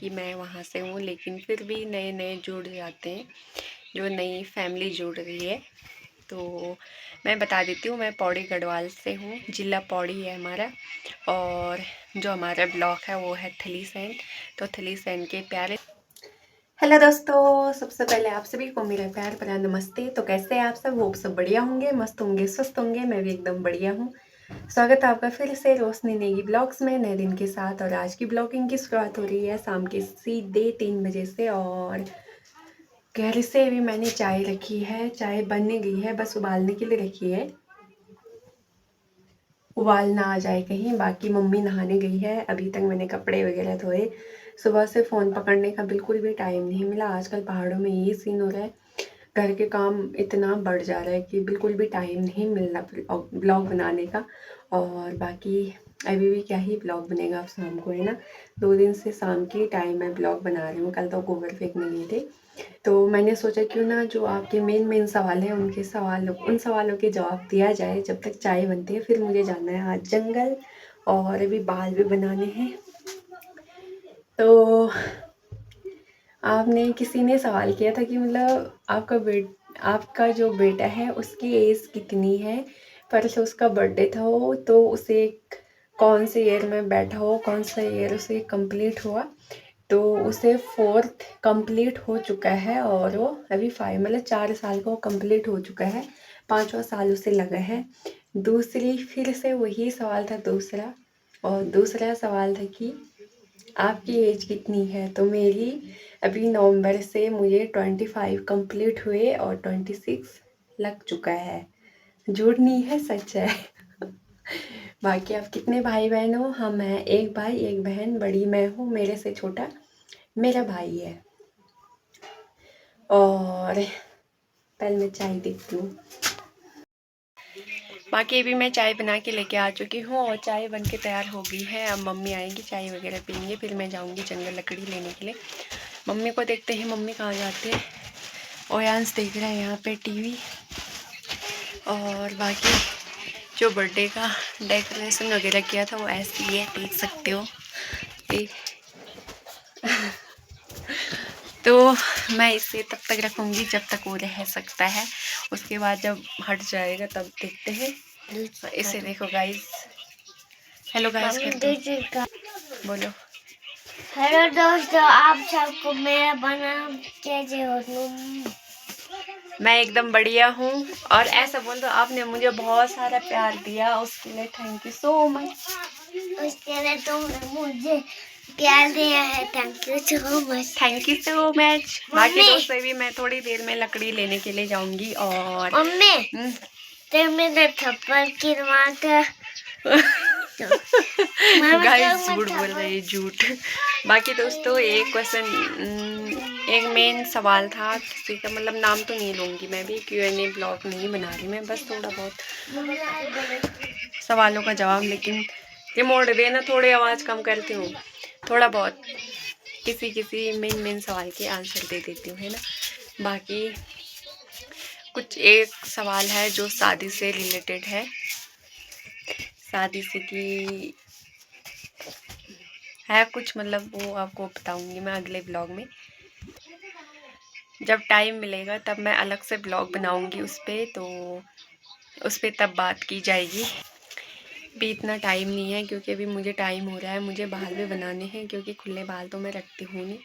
कि मैं वहाँ से हूँ, लेकिन फिर भी नए नए जुड़ जाते हैं, जो नई फैमिली जुड़ रही है। तो मैं बता देती हूँ, मैं पौड़ी गढ़वाल से हूँ, ज़िला पौड़ी है हमारा। और जो हमारा ब्लॉक है वो है थली सैंड। तो थली सैंड के प्यारे हेलो दोस्तों, सबसे पहले आप सभी को मेरा प्यार भरा नमस्ते। तो कैसे हैं आप सब? वो सब बढ़िया होंगे, मस्त होंगे, स्वस्थ होंगे। मैं भी एकदम बढ़िया हूँ। स्वागत है आपका फिर से रोशनी नेगी ब्लॉग्स में नए दिन के साथ। और आज की ब्लॉगिंग की शुरुआत हो रही है शाम के सीधे 3 बजे से। और घर से भी मैंने चाय रखी है, चाय बनने गई है, बस उबालने के लिए रखी है, उबाल ना आ जाए कहीं। बाकी मम्मी नहाने गई है, अभी तक मैंने कपड़े वगैरह धोए। सुबह से फ़ोन पकड़ने का बिल्कुल भी टाइम नहीं मिला। आजकल पहाड़ों में यही सीन हो रहा है, घर के काम इतना बढ़ जा रहा है कि बिल्कुल भी टाइम नहीं मिल रहा ब्लॉग बनाने का। और बाकी अभी भी क्या ही ब्लॉग बनेगा, अब शाम को है ना, 2 दिन से शाम की टाइम मैं ब्लॉग बना रही हूँ। कल तो गोबर फेंकने गए थे, तो मैंने सोचा क्यों ना जो आपके मेन सवाल हैं उन सवालों के जवाब दिया जाए जब तक चाय बनती है। फिर मुझे जाना है आज जंगल, और अभी बाल भी बनाने हैं। तो आपने किसी ने सवाल किया था कि मतलब आपका जो बेटा है उसकी एज कितनी है। परसों उसका बर्थडे था वो, तो उसे कौन से ईयर में बैठा हो, कौन सा ईयर उसे कंप्लीट हुआ। तो उसे 4th कंप्लीट हो चुका है, और वो अभी 5 मतलब 4 साल का वो कंप्लीट हो चुका है, 5वां साल उसे लगा है। दूसरी फिर से वही सवाल था दूसरा, और दूसरा सवाल था कि आपकी एज कितनी है। तो मेरी अभी नवंबर से मुझे 25 कंप्लीट हुए और 26 लग चुका है। झूठ नहीं है, सच है। बाकी आप कितने भाई बहन हो? हाँ, मैं एक भाई एक बहन, बड़ी मैं हूँ, मेरे से छोटा मेरा भाई है। और पहले मैं चाय देखती हूँ। बाकी अभी मैं चाय बना के लेके आ चुकी हूँ, और चाय बन के तैयार हो गई है। अब मम्मी आएंगी, चाय वगैरह पीएंगे, फिर मैं जाऊँगी जंगल लकड़ी लेने के लिए। मम्मी को देखते हैं मम्मी कहाँ जाती है। ओयांश देख रहा है यहाँ पे टीवी। और बाकी जो बर्थडे का डेकोरेशन वगैरह किया था वो ऐसी है, देख सकते हो। तो मैं इसे तब तक रखूँगी जब तक वो रह सकता है, उसके बाद जब हट जाएगा तब देखते हैं। इसे देखो गाइस। हेलो गाइस बोलो। हेलो दोस्तों, आप सबको मेरा बनाम कैसे हो तुम? मैं एकदम बढ़िया हूँ। और ऐसा बोल दो, आपने मुझे बहुत सारा प्यार दिया, उसके लिए थैंक यू सो मच। उसके लिए तुमने मुझे प्यार दिया है, thank you so much. Thank you so much. बाकी दोस्तों भी मैं थोड़ी देर में लकड़ी लेने के लिए जाऊंगी। और मम्मी तो मेरा थप्पड़ गिरवाता गाइस झूठ बोल रही है, झूठ। बाकी दोस्तों एक क्वेश्चन, एक मेन सवाल था किसी का, मतलब नाम तो नहीं लूँगी, मैं भी Q&A ब्लॉग नहीं बना रही, मैं बस थोड़ा बहुत सवालों का जवाब। लेकिन रिमोट देना, थोड़ी आवाज़ कम करती हूँ, थोड़ा बहुत किसी मेन सवाल के आंसर दे देती हूँ, है ना। बाकी कुछ एक सवाल है जो शादी से रिलेटेड है, शादी से की है कुछ, मतलब वो आपको बताऊंगी मैं अगले ब्लॉग में। जब टाइम मिलेगा तब मैं अलग से ब्लॉग बनाऊंगी उस पर, तो उस पर तब बात की जाएगी। अभी इतना टाइम नहीं है, क्योंकि अभी मुझे टाइम हो रहा है, मुझे बाल भी बनाने हैं, क्योंकि खुले बाल तो मैं रखती हूँ नहीं,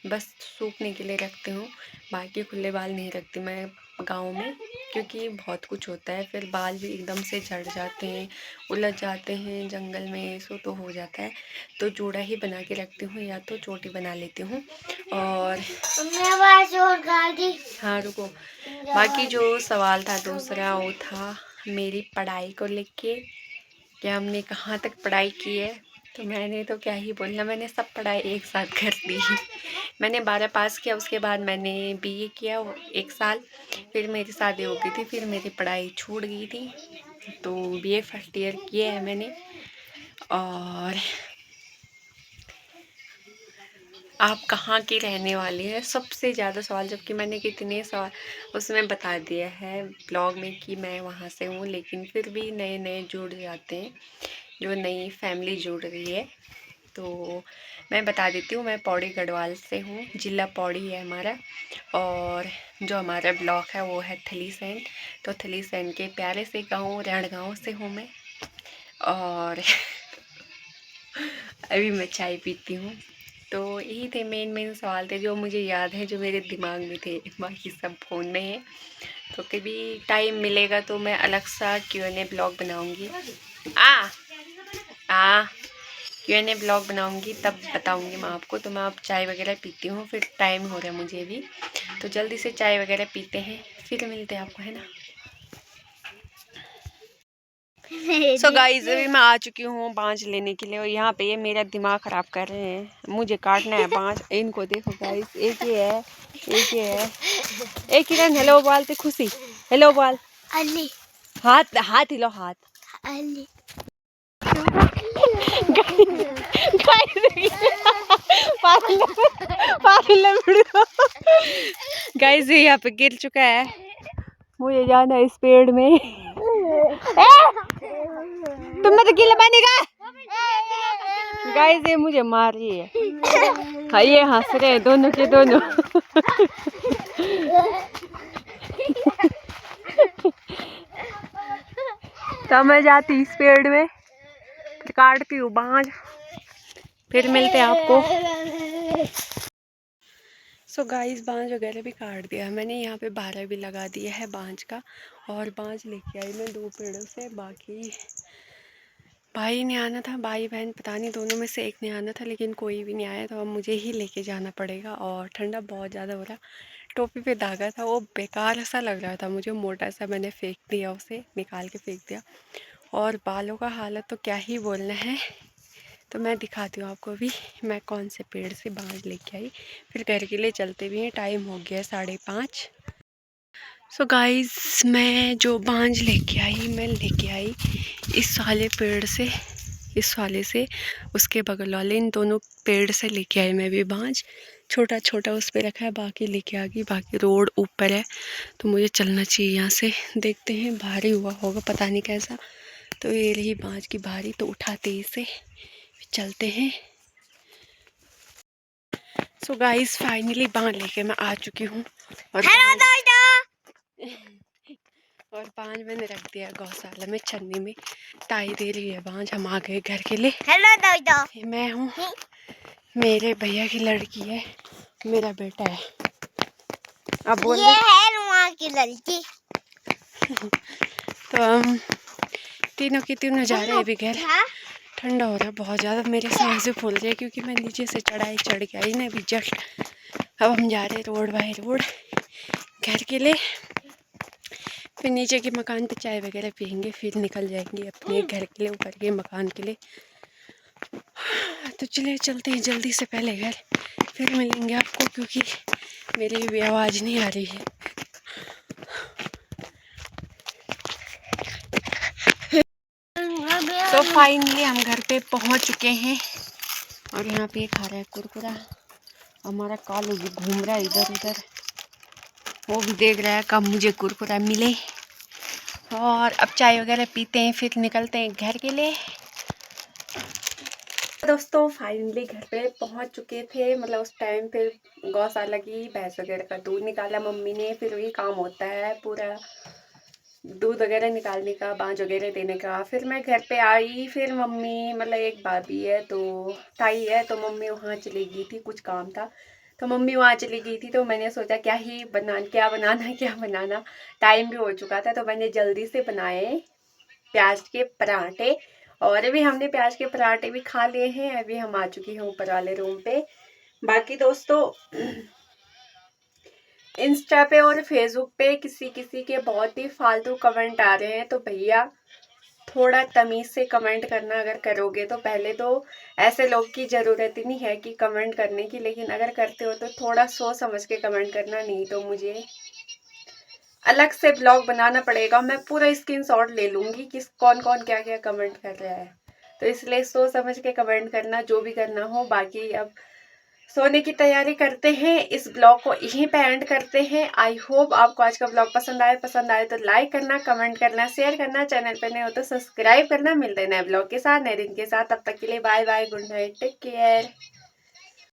बस सूखने के लिए रखती हूँ। बाकी खुले बाल नहीं रखती मैं गाँव में, क्योंकि बहुत कुछ होता है, फिर बाल भी एकदम से झड़ जाते हैं, उलझ जाते हैं जंगल में, सो तो हो जाता है। तो जोड़ा ही बना के रखती हूँ, या तो चोटी बना लेती हूँ। और हाँ रुको, बाकी जो सवाल था दूसरा वो था मेरी पढ़ाई को लेके, कि हमने कहाँ तक पढ़ाई की है। तो मैंने तो क्या ही बोलना, मैंने सब पढ़ाई एक साथ कर दी। मैंने 12 पास किया, उसके बाद मैंने BA किया 1 साल, फिर मेरी शादी हो गई थी, फिर मेरी पढ़ाई छूट गई थी, तो BA फर्स्ट ईयर किया है मैंने। और आप कहाँ की रहने वाली है, सबसे ज़्यादा सवाल, जबकि मैंने कितने सवाल उसमें बता दिया है ब्लॉग में कि मैं वहाँ से हूँ, लेकिन फिर भी नए नए जुड़ जाते हैं, जो नई फैमिली जुड़ रही है। तो मैं बता देती हूँ, मैं पौड़ी गढ़वाल से हूँ, जिला पौड़ी है हमारा। और जो हमारा ब्लॉक है वो है थलीसैंण। तो थलीसैंण के प्यारे से गाँव रणगांव से हूँ मैं। और अभी मैं चाय पीती हूँ। तो यही थे मेन सवाल थे जो मुझे याद है, जो मेरे दिमाग में थे, बाकी सब फ़ोन में है। तो कभी टाइम मिलेगा तो मैं अलग सा Q&A ब्लॉग बनाऊँगी। Q&A ब्लॉग बनाऊँगी, तब बताऊँगी मैं आपको। तो मैं अब चाय वगैरह पीती हूँ, फिर टाइम हो रहा है मुझे भी, तो जल्दी से चाय वगैरह पीते हैं, फिर मिलते हैं आपको, है ना। सो गाइस, अभी मैं आ चुकी हूँ बांझ लेने के लिए, और यहाँ पे ये मेरा दिमाग ख़राब कर रहे हैं। मुझे काटना है बांझ, इनको देखो गाइस, एक ये है, एक ये है। एक किरण हेलो बोलते, खुशी हेलो बोल। अली हाथ हाथ हिलो, हाथ। अली गाइस ये यहाँ पे गिर चुका है, मुझे जाना है इस पेड़ में। तुमने तो गिल्ला बनेगा। गाइस ये मुझे मार रही है। हाँ ये हंस रहे हैं दोनों के दोनों। तो मैं जाती इस पेड़ में, काटती हूँ बांझ, फिर मिलते हैं आपको। सो गाइस बांझ वगैरह भी काट दिया मैंने, यहाँ पे 12 भी लगा दिया है बांझ का। और बांझ लेके आई मैं 2 पेड़ों से, बाकी भाई ने आना था, भाई बहन पता नहीं दोनों में से एक ने आना था, लेकिन कोई भी नहीं आया, तो अब मुझे ही लेके जाना पड़ेगा। और ठंडा बहुत ज़्यादा हो रहा, टोपी पे धागा था वो बेकार सा लग रहा था मुझे, मोटा सा, मैंने फेंक दिया, उसे निकाल के फेंक दिया। और बालों का हालत तो क्या ही बोलना है। तो मैं दिखाती हूँ आपको अभी मैं कौन से पेड़ से बांझ लेके आई, फिर घर के लिए चलते भी हैं, टाइम हो गया 5:30। सो गाइस मैं जो बांझ लेके आई, मैं लेके आई इस वाले पेड़ से, इस वाले से, उसके बगल वाले, इन दोनों पेड़ से लेके आई मैं भी बांझ। छोटा छोटा उस पर रखा है, बाकी लेके आ गई। बाकी रोड ऊपर है तो मुझे चलना चाहिए यहाँ से, देखते हैं भारी हुआ होगा पता नहीं कैसा। तो ये रही बांझ की भारी, तो उठाते इसे, चलते हैं। सो गाइस फाइनली बांध लेके मैं आ चुकी हूँ, और और बांझ मैंने रख दिया गौशाला में छन्नी में, ताई दे रही है बांझ, हम आ गए घर के लिए। हेलो दोस्तों, मैं हूँ, मेरे भैया की लड़की है, मेरा बेटा है। अब बोल, ये है रुआ की लड़की। तो हम तीनों की तीनों जा रहे हैं अभी घर। ठंडा हो रहा है बहुत ज़्यादा, मेरे सांसें फूल रही है क्योंकि मैं नीचे से चढ़ाई चढ़ के आई ना अभी जस्ट। अब हम जा रहे हैं रोड बाय रोड घर के लिए, फिर नीचे के मकान पे चाय वगैरह पियेंगे, फिर निकल जाएंगे अपने घर के लिए, ऊपर के मकान के लिए। तो चलिए चलते हैं जल्दी से पहले घर, फिर मिलेंगे आपको, क्योंकि मेरी भी आवाज़ नहीं आ रही है। तो फाइनली हम घर पे पहुंच चुके हैं, और यहाँ पे खा रहा है कुरकुरा, हमारा कालू भी घूम रहा है इधर उधर, वो भी देख रहा है कब मुझे कुरकुरा मिले। और अब चाय वगैरह पीते हैं, फिर निकलते हैं घर के लिए। दोस्तों फाइनली घर पे पहुंच चुके थे, मतलब उस टाइम पे गौशाला की भैंस वगैरह का दूध निकाला मम्मी ने, फिर वही काम होता है पूरा दूध वगैरह निकालने का, बांझ वगैरह देने का। फिर मैं घर पे आई, फिर मम्मी, मतलब एक भाभी है तो ताई है, तो मम्मी वहाँ चली गई थी, कुछ काम था तो मम्मी वहाँ चली गई थी। तो मैंने सोचा क्या बनाना, टाइम भी हो चुका था, तो मैंने जल्दी से बनाए प्याज के पराठे। और अभी हमने प्याज के पराठे भी खा लिए हैं, अभी हम आ चुके हैं ऊपर वाले रूम पे। बाकी दोस्तों इंस्टा पे और फेसबुक पे किसी किसी के बहुत ही फालतू कमेंट आ रहे हैं, तो भैया थोड़ा तमीज़ से कमेंट करना अगर करोगे तो। पहले तो ऐसे लोग की ज़रूरत ही नहीं है कि कमेंट करने की, लेकिन अगर करते हो तो थोड़ा सोच समझ के कमेंट करना, नहीं तो मुझे अलग से ब्लॉग बनाना पड़ेगा। मैं पूरा स्क्रीनशॉट ले लूँगी कि कौन कौन क्या क्या कमेंट कर रहा है, तो इसलिए सोच समझ के कमेंट करना, जो भी करना हो। बाकी अब सोने की तैयारी करते हैं। इस ब्लॉग को यहीं पे एंड करते हैं। आई होप आपको आज का ब्लॉग पसंद आए तो लाइक करना, कमेंट करना, शेयर करना, चैनल पर नए हो तो सब्सक्राइब करना। मिलते हैं नए ब्लॉग के साथ, नए दिन के साथ। तब तक के लिए bye bye, good night, take care.